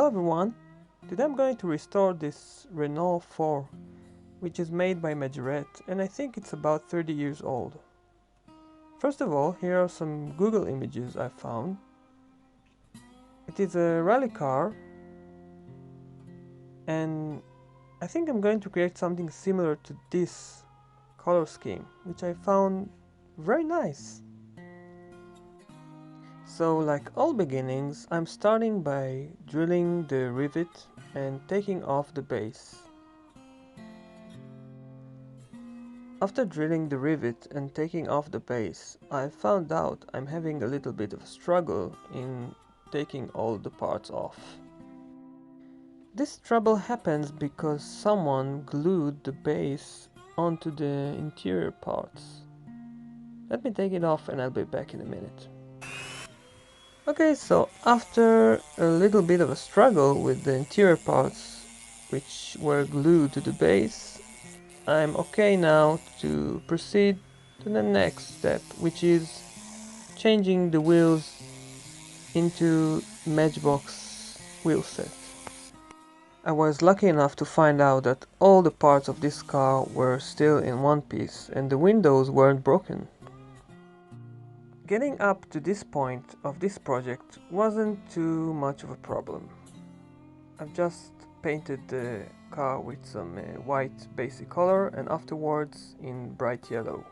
Hello everyone! Today I'm going to restore this Renault 4, which is made by Majorette, and I think it's about 30 years old. First of all, here are some Google images I found. It is a rally car, and I think I'm going to create something similar to this color scheme, which I found very nice. So, like all beginnings, I'm starting by drilling the rivet and taking off the base. After drilling the rivet and taking off the base, I found out I'm having a little bit of a struggle in taking all the parts off. This trouble happens because someone glued the base onto the interior parts. Let me take it off and I'll be back in a minute. Okay, so after a little bit of a struggle with the interior parts which were glued to the base, I'm okay now to proceed to the next step, which is changing the wheels into Matchbox wheel set. I was lucky enough to find out that all the parts of this car were still in one piece and the windows weren't broken. Getting up to this point of this project wasn't too much of a problem. I've just painted the car with some white basic color and afterwards in bright yellow.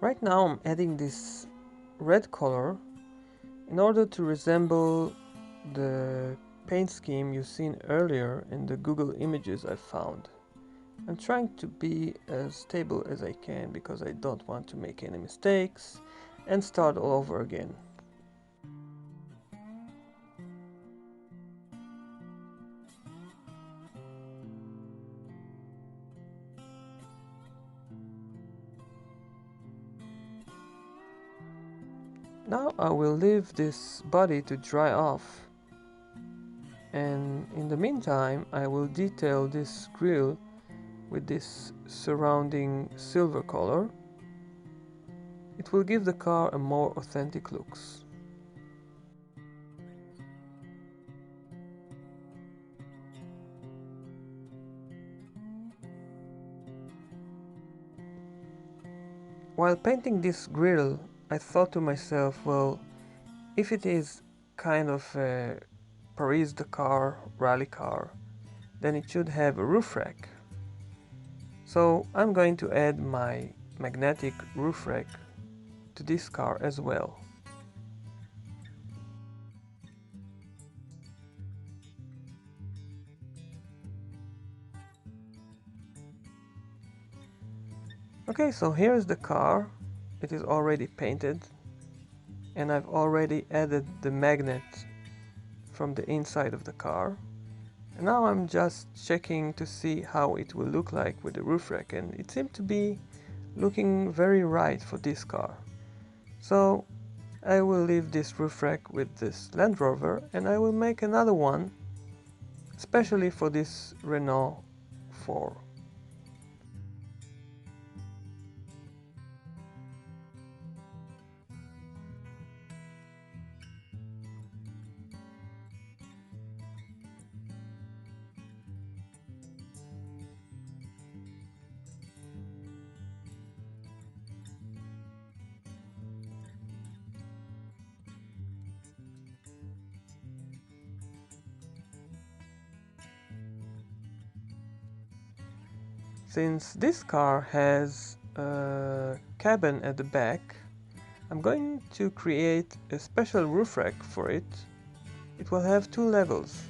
Right now I'm adding this red color in order to resemble the paint scheme you've seen earlier in the Google images I found. I'm trying to be as stable as I can because I don't want to make any mistakes and start all over again. Now I will leave this body to dry off, and in the meantime I will detail this grille with this surrounding silver color. It will give the car a more authentic looks. While painting this grille, I thought to myself, well, if it is kind of a Paris-Dakar rally car, then it should have a roof rack. So I'm going to add my magnetic roof rack to this car as well. Okay, so here's the car. It is already painted and I've already added the magnet from the inside of the car. And now I'm just checking to see how it will look like with the roof rack, and it seemed to be looking very right for this car. So I will leave this roof rack with this Land Rover and I will make another one especially for this Renault 4. Since this car has a cabin at the back, I'm going to create a special roof rack for it. It will have 2 levels.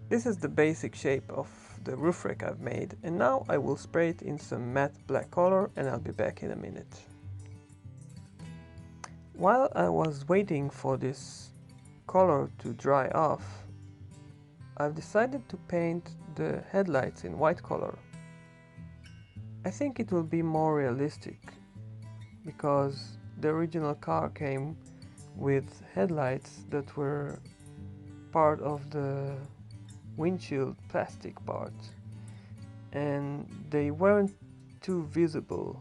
This is the basic shape of the roof rack I've made, and now I will spray it in some matte black color and I'll be back in a minute. While I was waiting for this color to dry off, I've decided to paint the headlights in white color. I think it will be more realistic because the original car came with headlights that were part of the windshield plastic part and they weren't too visible,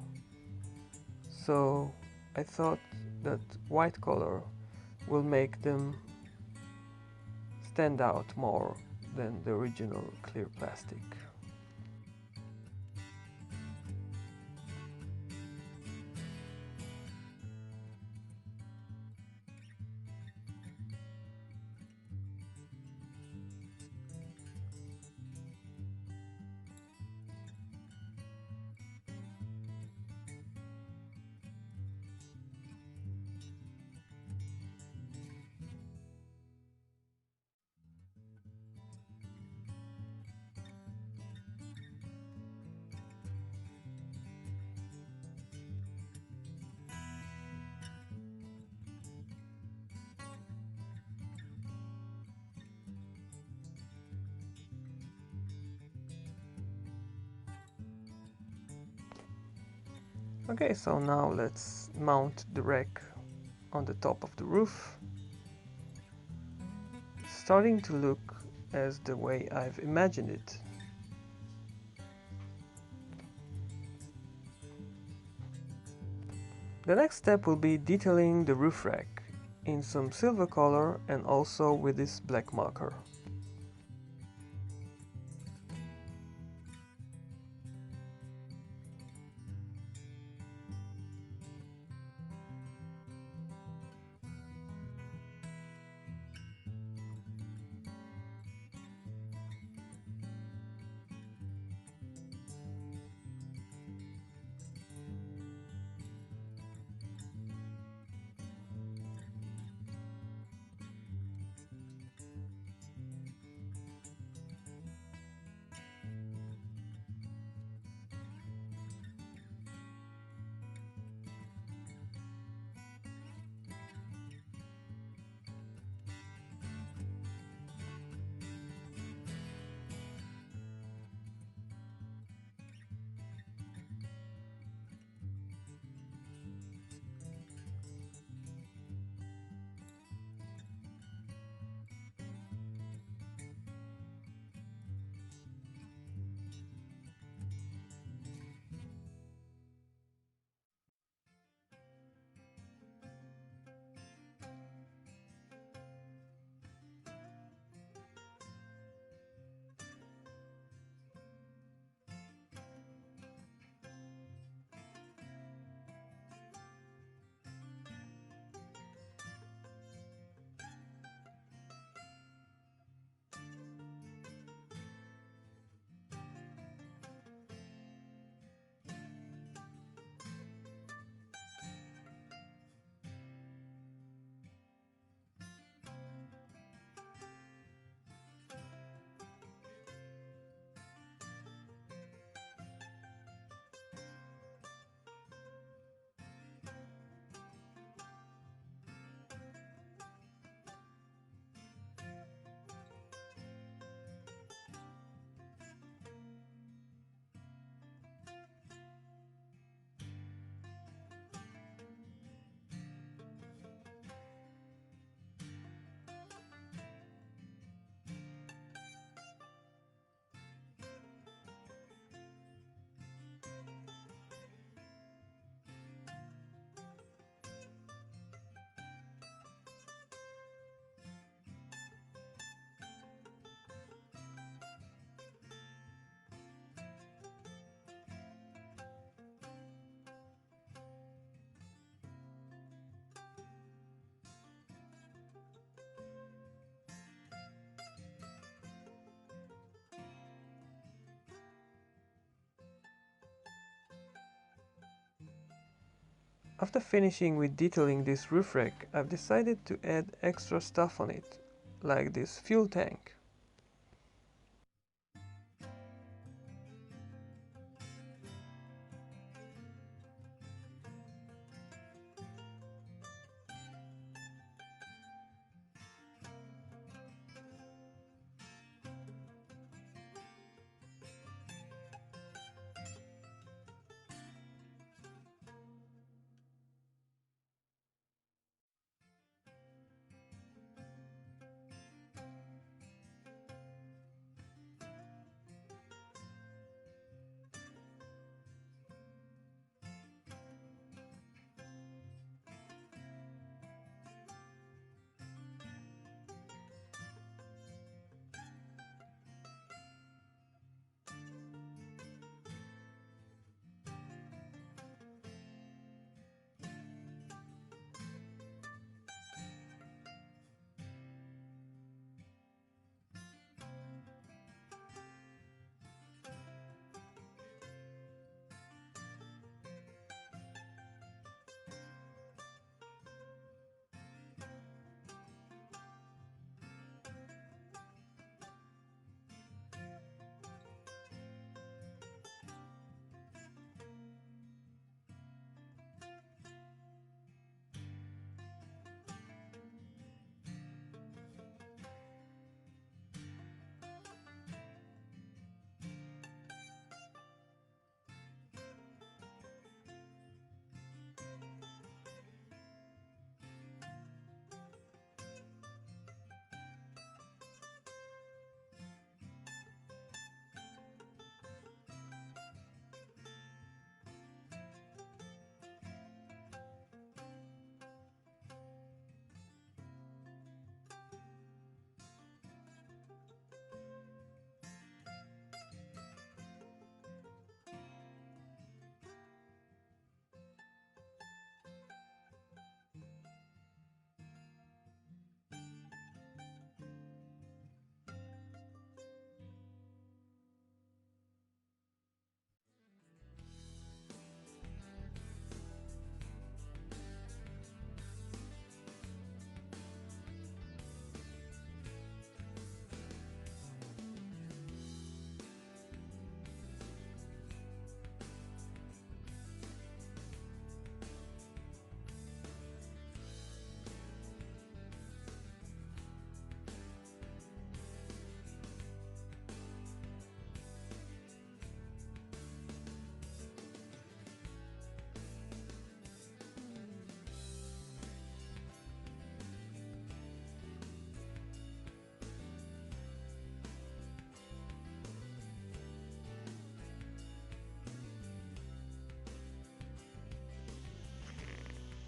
so I thought that white color will make them stand out more than the original clear plastic. Okay, so now let's mount the rack on the top of the roof. It's starting to look as the way I've imagined it. The next step will be detailing the roof rack in some silver color and also with this black marker. After finishing with detailing this roof rack, I've decided to add extra stuff on it, like this fuel tank.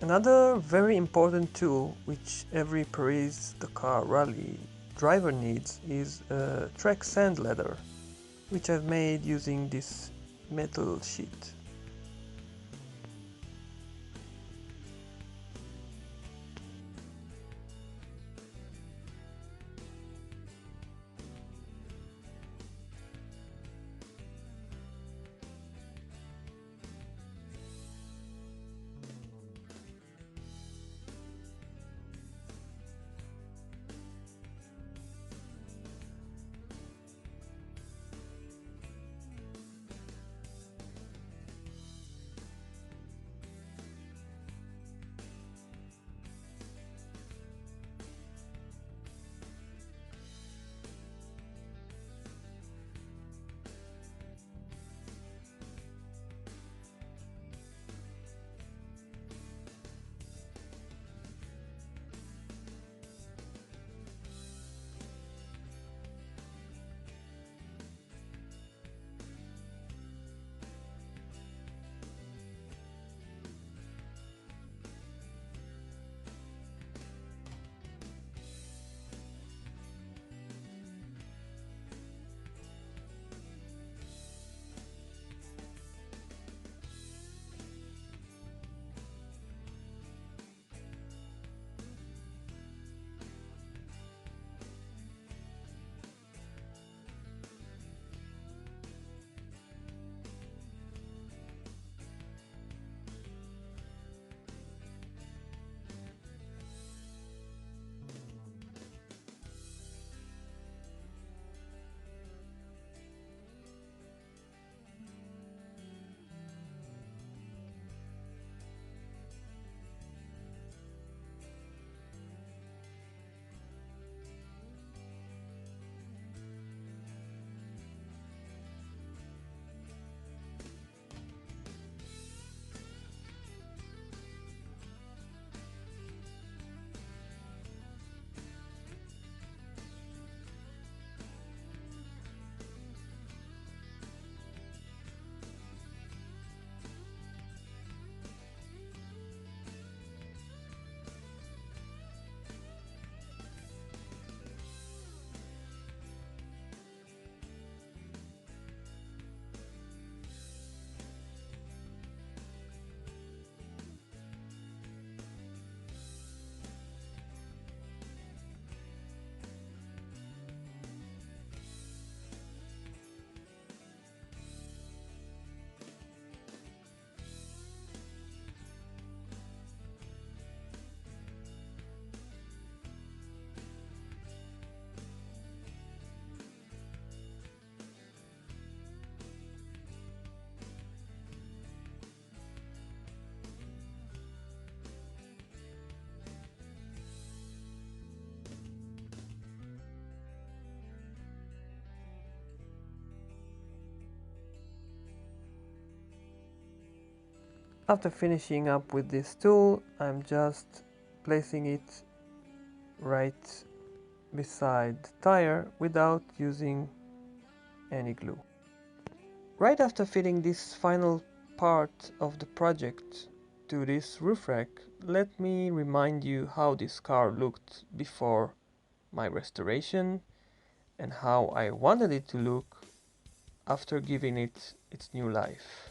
Another very important tool which every Paris-Dakar rally driver needs is a track sand ladder, which I've made using this metal sheet. After finishing up with this tool, I'm just placing it right beside the tire without using any glue. Right after fitting this final part of the project to this roof rack, let me remind you how this car looked before my restoration and how I wanted it to look after giving it its new life.